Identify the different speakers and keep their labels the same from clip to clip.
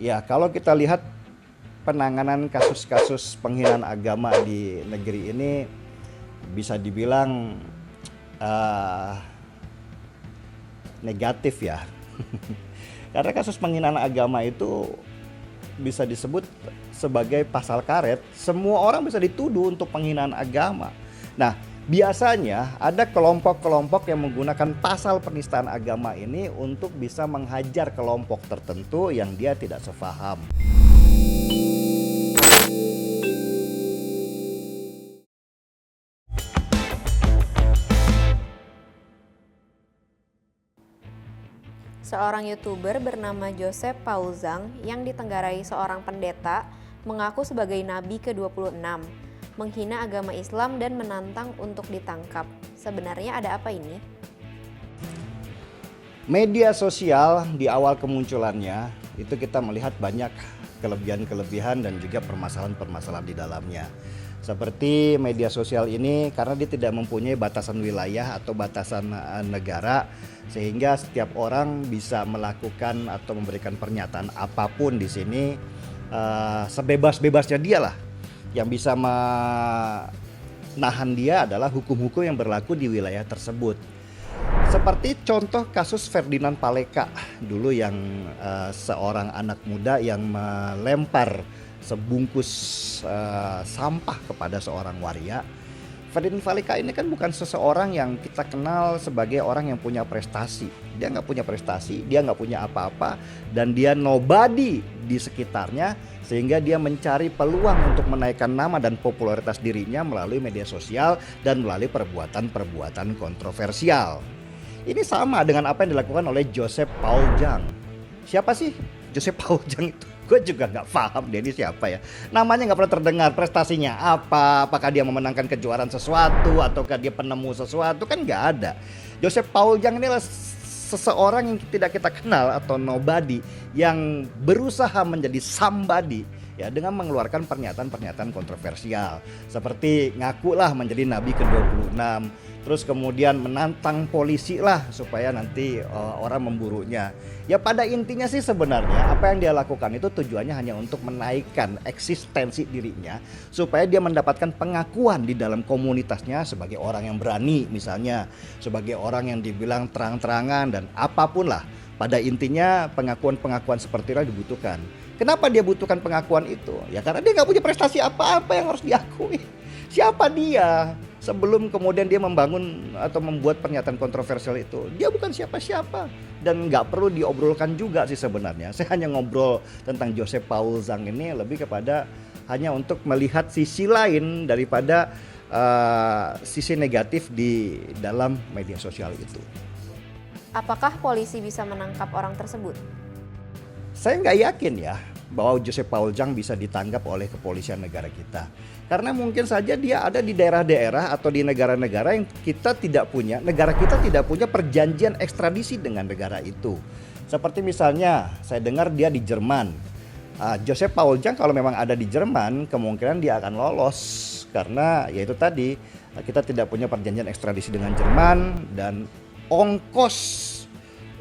Speaker 1: Ya, kalau kita lihat penanganan kasus-kasus penghinaan agama di negeri ini bisa dibilang eh, negatif ya. Karena kasus penghinaan agama itu bisa disebut sebagai pasal karet, semua orang bisa dituduh untuk penghinaan agama. Nah, biasanya ada kelompok-kelompok yang menggunakan pasal penistaan agama ini untuk bisa menghajar kelompok tertentu yang dia tidak sefaham.
Speaker 2: Seorang YouTuber bernama Joseph Paul Zhang yang ditenggarai seorang pendeta mengaku sebagai nabi ke-26, menghina agama Islam dan menantang untuk ditangkap. Sebenarnya ada apa ini?
Speaker 1: Media sosial di awal kemunculannya itu kita melihat banyak kelebihan-kelebihan dan juga permasalahan-permasalahan di dalamnya. Seperti media sosial ini karena dia tidak mempunyai batasan wilayah atau batasan negara, sehingga setiap orang bisa melakukan atau memberikan pernyataan apapun di sini sebebas-bebasnya dia lah. Yang bisa menahan dia adalah hukum-hukum yang berlaku di wilayah tersebut. Seperti contoh kasus Ferdinand Paleka dulu yang seorang anak muda yang melempar sebungkus sampah kepada seorang waria. Ferdinand Paleka ini kan bukan seseorang yang kita kenal sebagai orang yang punya prestasi. Dia nggak punya prestasi, dia nggak punya apa-apa, dan dia nobody di sekitarnya, sehingga dia mencari peluang untuk menaikkan nama dan popularitas dirinya melalui media sosial dan melalui perbuatan-perbuatan kontroversial. Ini sama dengan apa yang dilakukan oleh Joseph Paul Zhang. Siapa sih Joseph Paul Zhang itu? Gue juga nggak paham dia ini siapa ya. Namanya nggak pernah terdengar, prestasinya apa? Apakah dia memenangkan kejuaraan sesuatu? Ataukah dia penemu sesuatu? Kan nggak ada. Joseph Paul Zhang ini adalah seseorang yang tidak kita kenal atau nobody yang berusaha menjadi somebody ya dengan mengeluarkan pernyataan-pernyataan kontroversial seperti ngakulah menjadi nabi ke-26, terus kemudian menantang polisi lah supaya nanti orang memburunya. Ya pada intinya sih sebenarnya apa yang dia lakukan itu tujuannya hanya untuk menaikkan eksistensi dirinya supaya dia mendapatkan pengakuan di dalam komunitasnya sebagai orang yang berani, misalnya sebagai orang yang dibilang terang-terangan dan apapun lah. Pada intinya pengakuan-pengakuan seperti itu dibutuhkan. Kenapa dia butuhkan pengakuan itu? Ya karena dia nggak punya prestasi apa-apa yang harus diakui. Siapa dia sebelum kemudian dia membangun atau membuat pernyataan kontroversial itu? Dia bukan siapa-siapa dan nggak perlu diobrolkan juga sih sebenarnya. Saya hanya ngobrol tentang Joseph Paul Zhang ini lebih kepada hanya untuk melihat sisi lain daripada sisi negatif di dalam media sosial itu.
Speaker 2: Apakah polisi bisa menangkap orang tersebut?
Speaker 1: Saya nggak yakin ya bahwa Joseph Paul Zhang bisa ditangkap oleh kepolisian negara kita. Karena mungkin saja dia ada di daerah-daerah atau di negara-negara yang kita tidak punya, negara kita tidak punya perjanjian ekstradisi dengan negara itu. Seperti misalnya saya dengar dia di Jerman. Joseph Paul Zhang kalau memang ada di Jerman, kemungkinan dia akan lolos. Karena yaitu tadi, kita tidak punya perjanjian ekstradisi dengan Jerman dan ongkos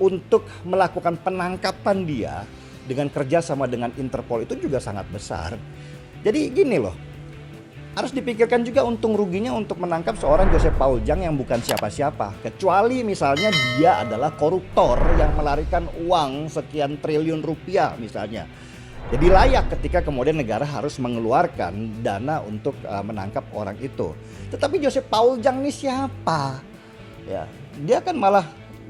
Speaker 1: untuk melakukan penangkapan dia dengan kerjasama dengan Interpol itu juga sangat besar. Jadi gini loh, harus dipikirkan juga untung ruginya untuk menangkap seorang Joseph Paul Zhang yang bukan siapa-siapa. Kecuali misalnya dia adalah koruptor yang melarikan uang sekian triliun rupiah misalnya. Jadi layak ketika kemudian negara harus mengeluarkan dana untuk menangkap orang itu. Tetapi Joseph Paul Zhang ini siapa? Ya, dia kan malah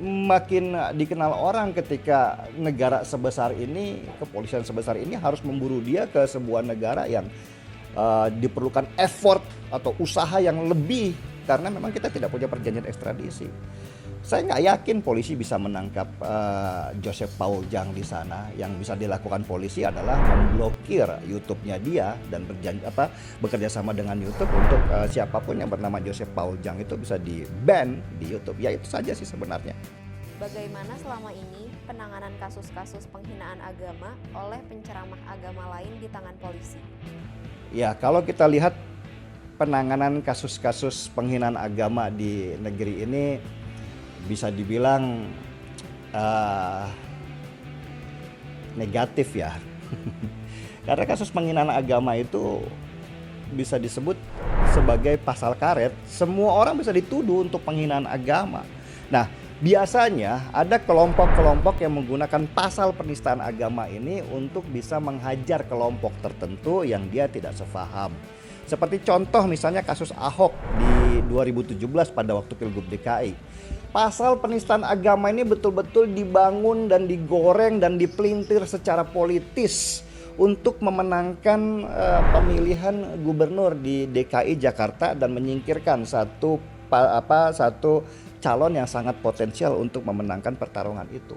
Speaker 1: makin dikenal orang ketika negara sebesar ini, kepolisian sebesar ini harus memburu dia ke sebuah negara yang diperlukan effort atau usaha yang lebih karena memang kita tidak punya perjanjian ekstradisi. Saya nggak yakin polisi bisa menangkap Joseph Paul Zhang di sana. Yang bisa dilakukan polisi adalah memblokir YouTube-nya dia dan bekerja sama dengan YouTube untuk siapapun yang bernama Joseph Paul Zhang itu bisa di-ban di YouTube. Ya itu saja sih sebenarnya.
Speaker 2: Bagaimana selama ini penanganan kasus-kasus penghinaan agama oleh penceramah agama lain di tangan polisi?
Speaker 1: Ya kalau kita lihat penanganan kasus-kasus penghinaan agama di negeri ini bisa dibilang negatif ya. Karena kasus penghinaan agama itu bisa disebut sebagai pasal karet, semua orang bisa dituduh untuk penghinaan agama. Nah, biasanya ada kelompok-kelompok yang menggunakan pasal penistaan agama ini untuk bisa menghajar kelompok tertentu yang dia tidak sefaham. Seperti contoh misalnya kasus Ahok di 2017 pada waktu Pilgub DKI. Pasal penistaan agama ini betul-betul dibangun dan digoreng dan dipelintir secara politis untuk memenangkan pemilihan gubernur di DKI Jakarta dan menyingkirkan satu calon yang sangat potensial untuk memenangkan pertarungan itu.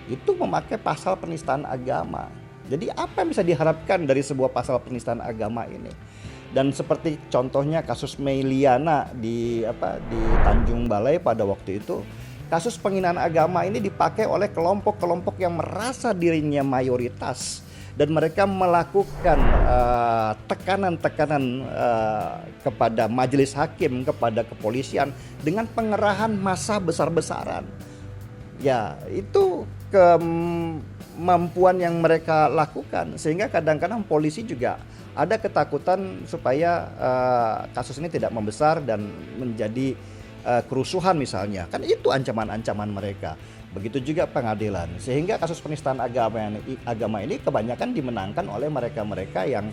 Speaker 1: Itu memakai pasal penistaan agama. Jadi apa yang bisa diharapkan dari sebuah pasal penistaan agama ini? Dan seperti contohnya kasus Mei Liana di Tanjung Balai pada waktu itu, kasus penghinaan agama ini dipakai oleh kelompok-kelompok yang merasa dirinya mayoritas dan mereka melakukan tekanan-tekanan kepada majelis hakim, kepada kepolisian dengan pengerahan massa besar-besaran. Ya, itu kemampuan yang mereka lakukan sehingga kadang-kadang polisi juga ada ketakutan supaya kasus ini tidak membesar dan menjadi kerusuhan misalnya. Kan itu ancaman-ancaman mereka. Begitu juga pengadilan. Sehingga kasus penistaan agama ini kebanyakan dimenangkan oleh mereka-mereka yang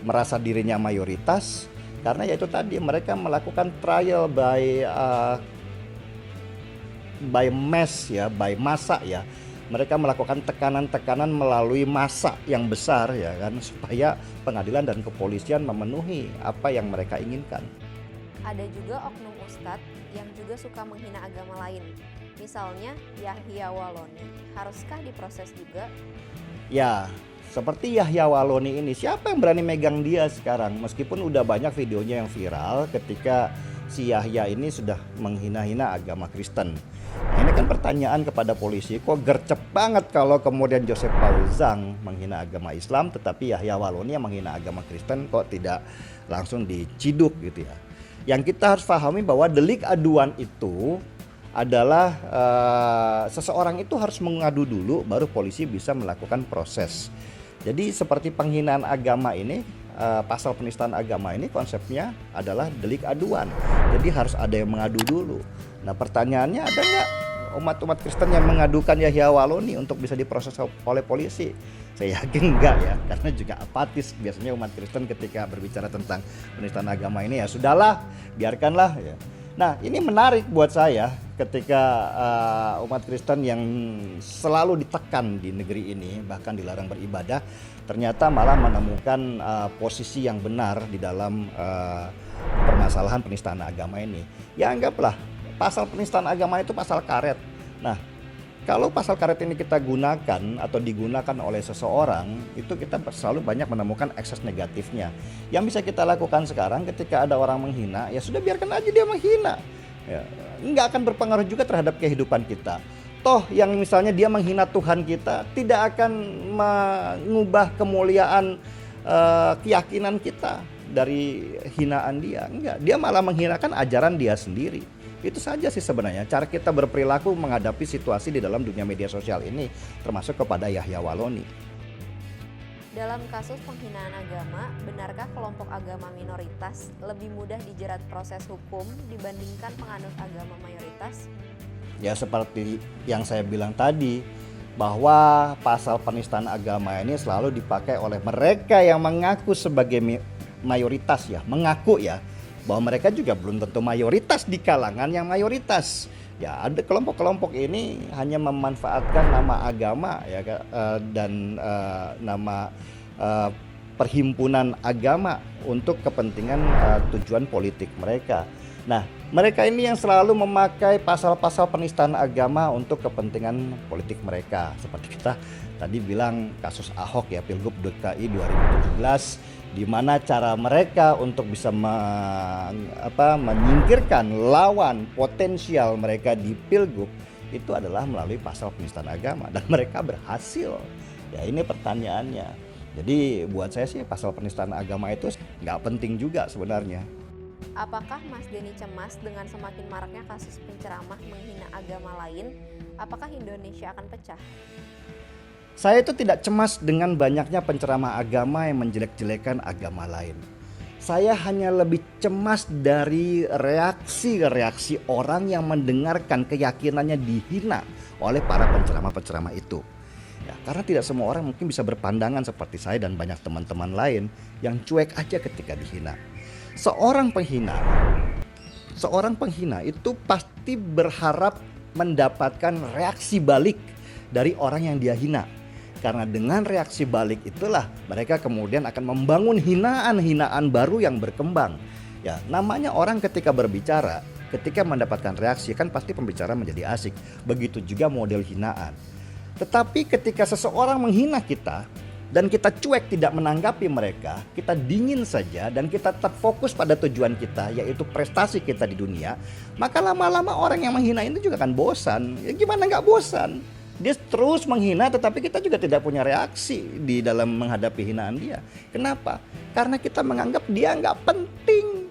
Speaker 1: merasa dirinya mayoritas. Karena yaitu tadi mereka melakukan trial by mass ya, by massa ya. Mereka melakukan tekanan-tekanan melalui massa yang besar ya kan, supaya pengadilan dan kepolisian memenuhi apa yang mereka inginkan.
Speaker 2: Ada juga oknum ustadz yang juga suka menghina agama lain. Misalnya Yahya Waloni, haruskah diproses juga?
Speaker 1: Ya, seperti Yahya Waloni ini, siapa yang berani megang dia sekarang? Meskipun udah banyak videonya yang viral ketika si Yahya ini sudah menghina-hina agama Kristen. Nah, ini kan pertanyaan kepada polisi, kok gercep banget kalau kemudian Joseph Paul Zhang menghina agama Islam, tetapi Yahya Waloni yang menghina agama Kristen kok tidak langsung diciduk gitu ya. Yang kita harus pahami bahwa delik aduan itu adalah seseorang itu harus mengadu dulu baru polisi bisa melakukan proses. Jadi seperti penghinaan agama ini, pasal penistaan agama ini konsepnya adalah delik aduan. Jadi harus ada yang mengadu dulu. Nah pertanyaannya, ada nggak umat-umat Kristen yang mengadukan Yahya Waloni untuk bisa diproses oleh polisi? Saya yakin enggak ya, karena juga apatis biasanya umat Kristen ketika berbicara tentang penistaan agama ini. Ya sudahlah, biarkanlah ya. Nah ini menarik buat saya ketika umat Kristen yang selalu ditekan di negeri ini, bahkan dilarang beribadah, ternyata malah menemukan posisi yang benar di dalam permasalahan penistaan agama ini. Ya anggaplah pasal penistaan agama itu pasal karet. Nah, kalau pasal karet ini kita gunakan atau digunakan oleh seseorang, itu kita selalu banyak menemukan ekses negatifnya. Yang bisa kita lakukan sekarang ketika ada orang menghina, ya sudah biarkan aja dia menghina. Ya, nggak akan berpengaruh juga terhadap kehidupan kita. Toh yang misalnya dia menghina Tuhan kita tidak akan mengubah kemuliaan keyakinan kita dari hinaan dia. Enggak, dia malah menghinakan ajaran dia sendiri. Itu saja sih sebenarnya cara kita berperilaku menghadapi situasi di dalam dunia media sosial ini, termasuk kepada Yahya Waloni.
Speaker 2: Dalam kasus penghinaan agama, benarkah kelompok agama minoritas lebih mudah dijerat proses hukum dibandingkan penganut agama mayoritas?
Speaker 1: Ya seperti yang saya bilang tadi, bahwa pasal penistaan agama ini selalu dipakai oleh mereka yang mengaku sebagai mayoritas ya, mengaku ya, bahwa mereka juga belum tentu mayoritas di kalangan yang mayoritas. Ya ada kelompok-kelompok ini hanya memanfaatkan nama agama ya dan nama perhimpunan agama untuk kepentingan tujuan politik mereka. Nah, mereka ini yang selalu memakai pasal-pasal penistaan agama untuk kepentingan politik mereka. Seperti kita tadi bilang kasus Ahok ya, Pilgub DKI 2017, di mana cara mereka untuk bisa menyingkirkan lawan potensial mereka di Pilgub itu adalah melalui pasal penistaan agama, dan mereka berhasil. Ya ini pertanyaannya. Jadi buat saya sih pasal penistaan agama itu nggak penting juga sebenarnya.
Speaker 2: Apakah Mas Denny cemas dengan semakin maraknya kasus penceramah menghina agama lain? Apakah Indonesia akan pecah?
Speaker 1: Saya itu tidak cemas dengan banyaknya penceramah agama yang menjelek-jelekan agama lain. Saya hanya lebih cemas dari reaksi-reaksi orang yang mendengarkan keyakinannya dihina oleh para penceramah-penceramah itu. Ya, karena tidak semua orang mungkin bisa berpandangan seperti saya dan banyak teman-teman lain yang cuek aja ketika dihina. Seorang penghina itu pasti berharap mendapatkan reaksi balik dari orang yang dia hina. Karena dengan reaksi balik itulah mereka kemudian akan membangun hinaan-hinaan baru yang berkembang. Ya, namanya orang ketika berbicara, ketika mendapatkan reaksi kan pasti pembicara menjadi asik. Begitu juga model hinaan. Tetapi ketika seseorang menghina kita dan kita cuek tidak menanggapi mereka, kita dingin saja dan kita tetap fokus pada tujuan kita, yaitu prestasi kita di dunia, maka lama-lama orang yang menghina itu juga akan bosan. Ya gimana nggak bosan? Dia terus menghina tetapi kita juga tidak punya reaksi di dalam menghadapi hinaan dia. Kenapa? Karena kita menganggap dia nggak penting.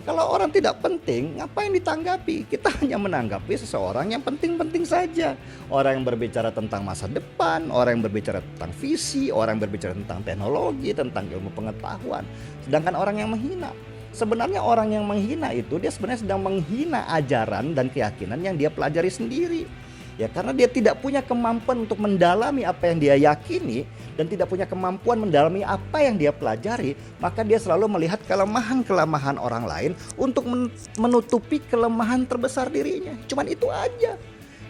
Speaker 1: Kalau orang tidak penting, ngapain ditanggapi? Kita hanya menanggapi seseorang yang penting-penting saja. Orang yang berbicara tentang masa depan, orang yang berbicara tentang visi, orang yang berbicara tentang teknologi, tentang ilmu pengetahuan. Sedangkan orang yang menghina, sebenarnya orang yang menghina itu dia sebenarnya sedang menghina ajaran dan keyakinan yang dia pelajari sendiri. Ya, karena dia tidak punya kemampuan untuk mendalami apa yang dia yakini dan tidak punya kemampuan mendalami apa yang dia pelajari, maka dia selalu melihat kelemahan-kelemahan orang lain untuk menutupi kelemahan terbesar dirinya. Cuman itu aja.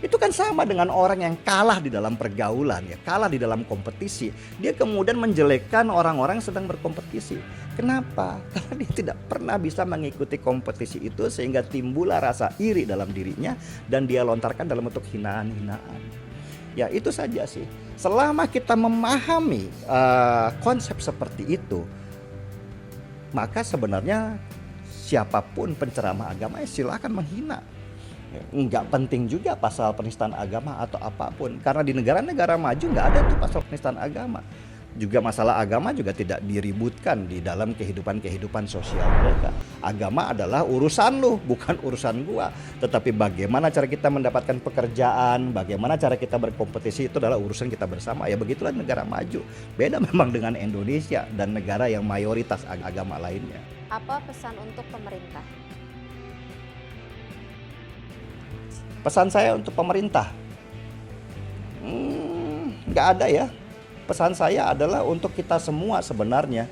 Speaker 1: Itu kan sama dengan orang yang kalah di dalam pergaulan, ya, kalah di dalam kompetisi. Dia kemudian menjelekkan orang-orang yang sedang berkompetisi. Kenapa? Karena dia tidak pernah bisa mengikuti kompetisi itu sehingga timbullah rasa iri dalam dirinya dan dia lontarkan dalam bentuk hinaan-hinaan. Ya itu saja sih. Selama kita memahami konsep seperti itu, maka sebenarnya siapapun penceramah agama silakan menghina. Nggak penting juga pasal penistaan agama atau apapun, karena di negara-negara maju nggak ada tuh pasal penistaan agama. Juga masalah agama juga tidak diributkan di dalam kehidupan sosial mereka. Agama adalah urusan lu, bukan urusan gua. Tetapi bagaimana cara kita mendapatkan pekerjaan, bagaimana cara kita berkompetisi itu adalah urusan kita bersama. Ya begitulah negara maju. Beda memang dengan Indonesia dan negara yang mayoritas agama lainnya.
Speaker 2: Apa pesan untuk pemerintah?
Speaker 1: Pesan saya untuk pemerintah, nggak ada ya. Pesan saya adalah untuk kita semua sebenarnya.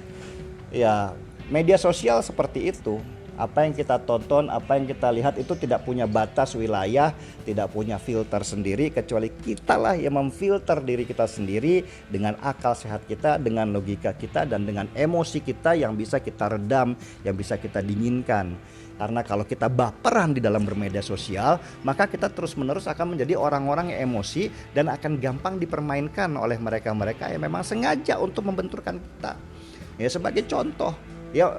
Speaker 1: Ya, media sosial seperti itu. Apa yang kita tonton, apa yang kita lihat itu tidak punya batas wilayah, tidak punya filter sendiri, kecuali kitalah yang memfilter diri kita sendiri dengan akal sehat kita, dengan logika kita, dan dengan emosi kita yang bisa kita redam, yang bisa kita dinginkan. Karena kalau kita baperan di dalam bermedia sosial, maka kita terus-menerus akan menjadi orang-orang yang emosi dan akan gampang dipermainkan oleh mereka-mereka yang memang sengaja untuk membenturkan kita. Ya sebagai contoh, ya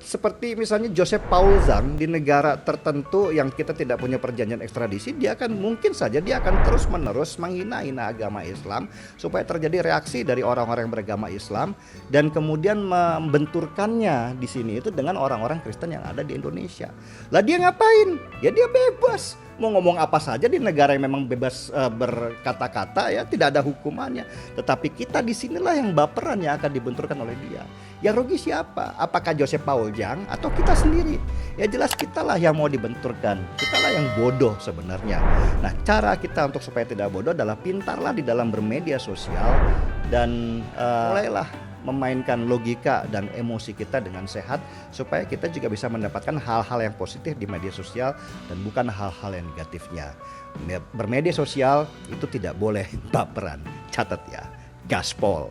Speaker 1: seperti misalnya Joseph Paul Zhang di negara tertentu yang kita tidak punya perjanjian ekstradisi, dia akan mungkin saja dia akan terus-menerus menghina-hina agama Islam supaya terjadi reaksi dari orang-orang yang beragama Islam dan kemudian membenturkannya di sini itu dengan orang-orang Kristen yang ada di Indonesia. Lah dia ngapain? Ya dia bebas. Mau ngomong apa saja di negara yang memang bebas berkata-kata, ya tidak ada hukumannya. Tetapi kita di sinilah yang baperan yang akan dibenturkan oleh dia. Yang rugi siapa? Apakah Joseph Paul Zhang atau kita sendiri? Ya jelas kitalah yang mau dibenturkan. Kitalah yang bodoh sebenarnya. Nah, cara kita untuk supaya tidak bodoh adalah pintarlah di dalam bermedia sosial dan mulailah memainkan logika dan emosi kita dengan sehat supaya kita juga bisa mendapatkan hal-hal yang positif di media sosial dan bukan hal-hal yang negatifnya. Bermedia sosial itu tidak boleh baperan. Catat ya, gaspol.